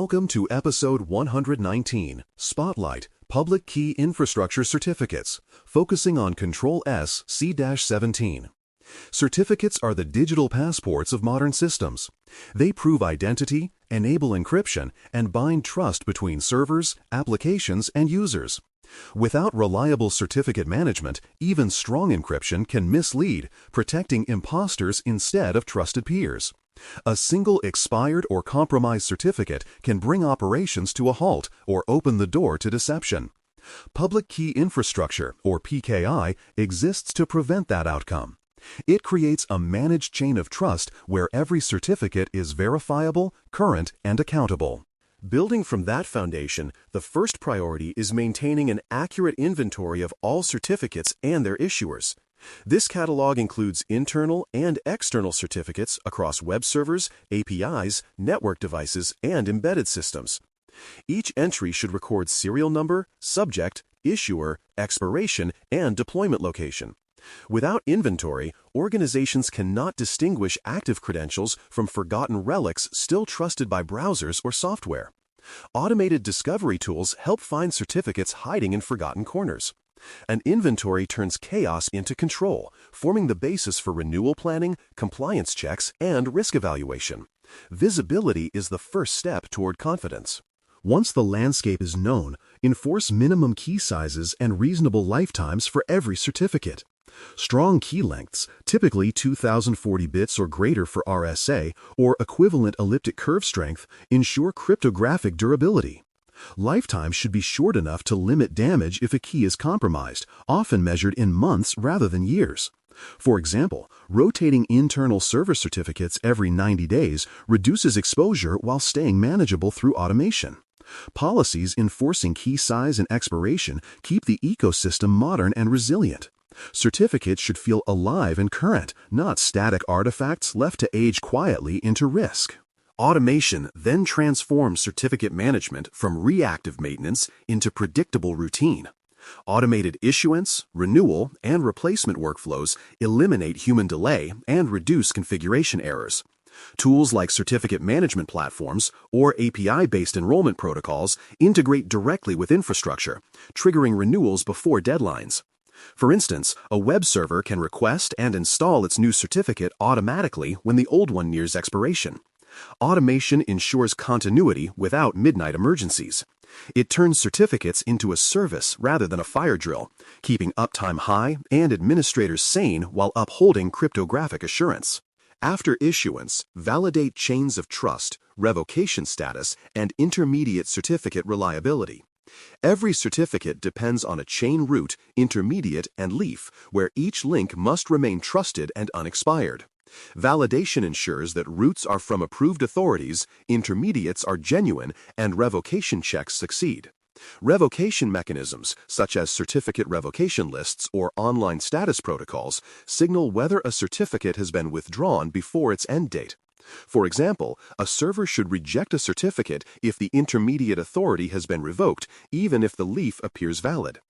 Welcome to episode 119, Spotlight, Public Key Infrastructure Certificates, focusing on Control SC-17. Certificates are the digital passports of modern systems. They prove identity, enable encryption, and bind trust between servers, applications, and users. Without reliable certificate management, even strong encryption can mislead, protecting imposters instead of trusted peers. A single expired or compromised certificate can bring operations to a halt or open the door to deception. Public Key Infrastructure, or PKI, exists to prevent that outcome. It creates a managed chain of trust where every certificate is verifiable, current, and accountable. Building from that foundation, the first priority is maintaining an accurate inventory of all certificates and their issuers. This catalog includes internal and external certificates across web servers, APIs, network devices, and embedded systems. Each entry should record serial number, subject, issuer, expiration, and deployment location. Without inventory, organizations cannot distinguish active credentials from forgotten relics still trusted by browsers or software. Automated discovery tools help find certificates hiding in forgotten corners. An inventory turns chaos into control, forming the basis for renewal planning, compliance checks, and risk evaluation. Visibility is the first step toward confidence. Once the landscape is known, enforce minimum key sizes and reasonable lifetimes for every certificate. Strong key lengths, typically 2040 bits or greater for RSA, or equivalent elliptic curve strength, ensure cryptographic durability. Lifetime should be short enough to limit damage if a key is compromised, often measured in months rather than years. For example, rotating internal server certificates every 90 days reduces exposure while staying manageable through automation. Policies enforcing key size and expiration keep the ecosystem modern and resilient. Certificates should feel alive and current, not static artifacts left to age quietly into risk. Automation then transforms certificate management from reactive maintenance into predictable routine. Automated issuance, renewal, and replacement workflows eliminate human delay and reduce configuration errors. Tools like certificate management platforms or API-based enrollment protocols integrate directly with infrastructure, triggering renewals before deadlines. For instance, a web server can request and install its new certificate automatically when the old one nears expiration. Automation ensures continuity without midnight emergencies. It turns certificates into a service rather than a fire drill, keeping uptime high and administrators sane while upholding cryptographic assurance. After issuance, validate chains of trust, revocation status, and intermediate certificate reliability. Every certificate depends on a chain root, intermediate, and leaf, where each link must remain trusted and unexpired. Validation ensures that roots are from approved authorities, intermediates are genuine, and revocation checks succeed. Revocation mechanisms, such as certificate revocation lists or online status protocols, signal whether a certificate has been withdrawn before its end date. For example, a server should reject a certificate if the intermediate authority has been revoked, even if the leaf appears valid.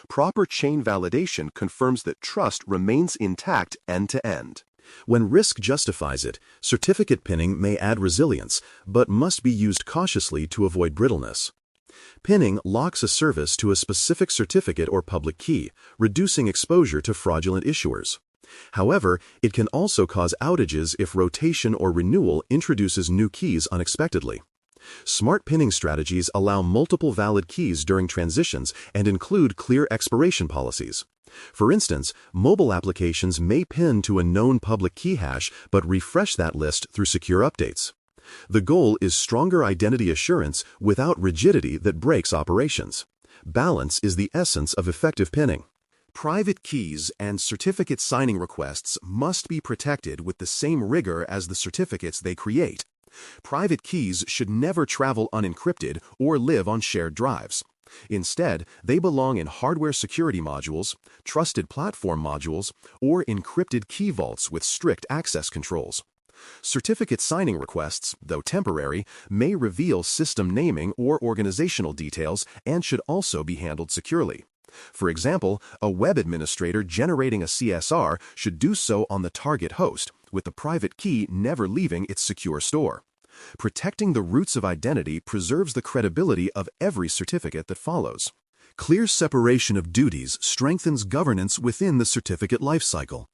Proper chain validation confirms that trust remains intact end-to-end. When risk justifies it, certificate pinning may add resilience, but must be used cautiously to avoid brittleness. Pinning locks a service to a specific certificate or public key, reducing exposure to fraudulent issuers. However, it can also cause outages if rotation or renewal introduces new keys unexpectedly. Smart pinning strategies allow multiple valid keys during transitions and include clear expiration policies. For instance, mobile applications may pin to a known public key hash but refresh that list through secure updates. The goal is stronger identity assurance without rigidity that breaks operations. Balance is the essence of effective pinning. Private keys and certificate signing requests must be protected with the same rigor as the certificates they create. Private keys should never travel unencrypted or live on shared drives. Instead, they belong in hardware security modules, trusted platform modules, or encrypted key vaults with strict access controls. Certificate signing requests, though temporary, may reveal system naming or organizational details and should also be handled securely. For example, a web administrator generating a CSR should do so on the target host, with the private key never leaving its secure store. Protecting the roots of identity preserves the credibility of every certificate that follows. Clear separation of duties strengthens governance within the certificate lifecycle.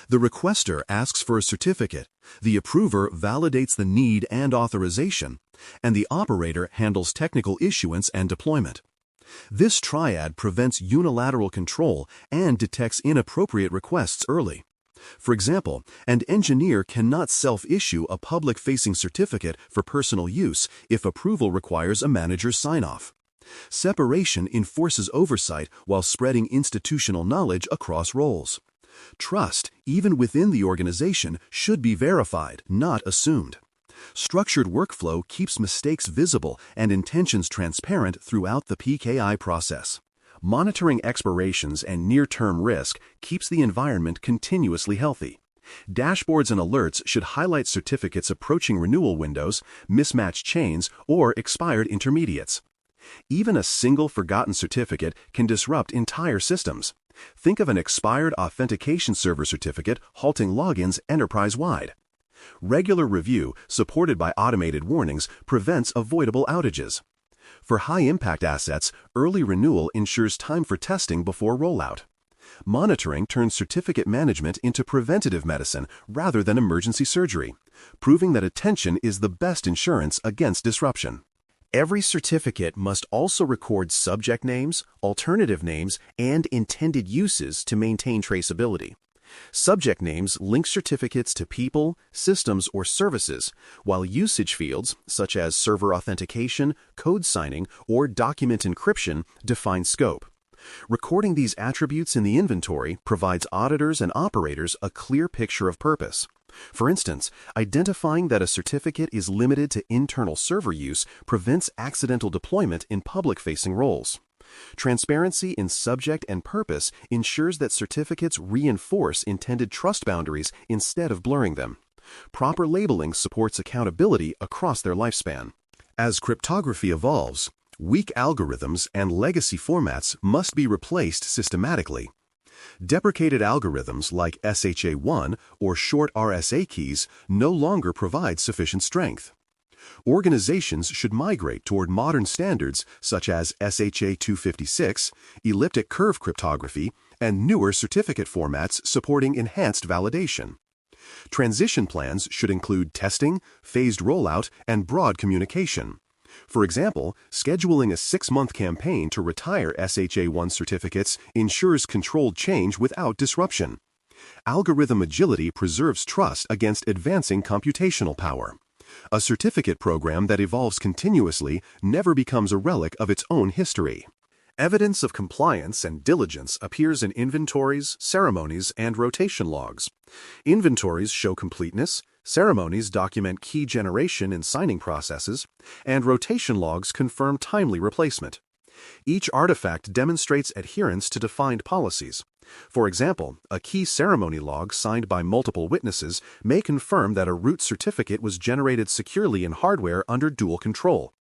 The requester asks for a certificate, the approver validates the need and authorization, and the operator handles technical issuance and deployment. This triad prevents unilateral control and detects inappropriate requests early. For example, an engineer cannot self-issue a public-facing certificate for personal use if approval requires a manager's sign-off. Separation enforces oversight while spreading institutional knowledge across roles. Trust, even within the organization, should be verified, not assumed. Structured workflow keeps mistakes visible and intentions transparent throughout the PKI process. Monitoring expirations and near-term risk keeps the environment continuously healthy. Dashboards and alerts should highlight certificates approaching renewal windows, mismatched chains, or expired intermediates. Even a single forgotten certificate can disrupt entire systems. Think of an expired authentication server certificate halting logins enterprise-wide. Regular review, supported by automated warnings, prevents avoidable outages. For high-impact assets, early renewal ensures time for testing before rollout. Monitoring turns certificate management into preventative medicine rather than emergency surgery, proving that attention is the best insurance against disruption. Every certificate must also record subject names, alternative names, and intended uses to maintain traceability. Subject names link certificates to people, systems, or services, while usage fields, such as server authentication, code signing, or document encryption, define scope. Recording these attributes in the inventory provides auditors and operators a clear picture of purpose. For instance, identifying that a certificate is limited to internal server use prevents accidental deployment in public-facing roles. Transparency in subject and purpose ensures that certificates reinforce intended trust boundaries instead of blurring them. Proper labeling supports accountability across their lifespan. As cryptography evolves, weak algorithms and legacy formats must be replaced systematically. Deprecated algorithms like SHA-1 or short RSA keys no longer provide sufficient strength. Organizations should migrate toward modern standards such as SHA-256, elliptic curve cryptography, and newer certificate formats supporting enhanced validation. Transition plans should include testing, phased rollout, and broad communication. For example, scheduling a 6-month campaign to retire SHA-1 certificates ensures controlled change without disruption. Algorithm agility preserves trust against advancing computational power. A certificate program that evolves continuously never becomes a relic of its own history. Evidence of compliance and diligence appears in inventories, ceremonies, and rotation logs. Inventories show completeness, ceremonies document key generation and signing processes, and rotation logs confirm timely replacement. Each artifact demonstrates adherence to defined policies. For example, a key ceremony log signed by multiple witnesses may confirm that a root certificate was generated securely in hardware under dual control.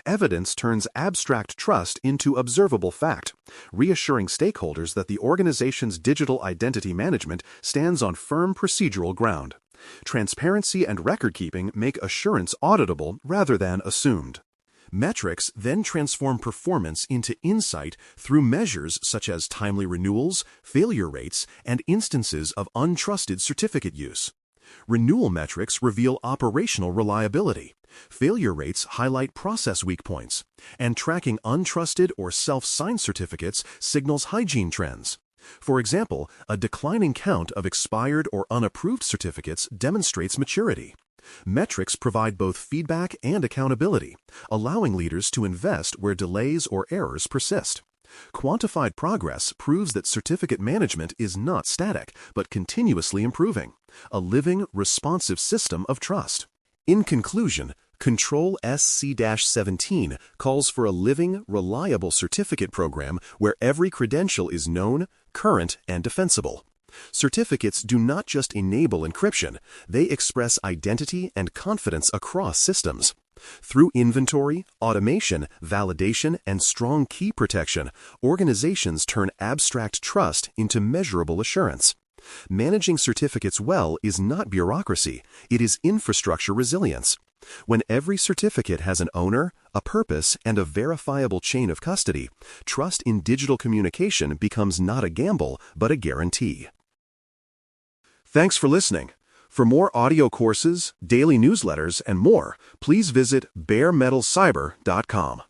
Evidence turns abstract trust into observable fact, reassuring stakeholders that the organization's digital identity management stands on firm procedural ground. Transparency and record-keeping make assurance auditable rather than assumed. Metrics then transform performance into insight through measures such as timely renewals, failure rates, and instances of untrusted certificate use. Renewal metrics reveal operational reliability. Failure rates highlight process weak points, and tracking untrusted or self-signed certificates signals hygiene trends. For example, a declining count of expired or unapproved certificates demonstrates maturity. Metrics provide both feedback and accountability, allowing leaders to invest where delays or errors persist. Quantified progress proves that certificate management is not static, but continuously improving, a living, responsive system of trust. In conclusion, Control SC-17 calls for a living, reliable certificate program where every credential is known, current, and defensible. Certificates do not just enable encryption, they express identity and confidence across systems. Through inventory, automation, validation, and strong key protection, organizations turn abstract trust into measurable assurance. Managing certificates well is not bureaucracy, it is infrastructure resilience. When every certificate has an owner, a purpose, and a verifiable chain of custody, trust in digital communication becomes not a gamble, but a guarantee. Thanks for listening. For more audio courses, daily newsletters, and more, please visit baremetalcyber.com.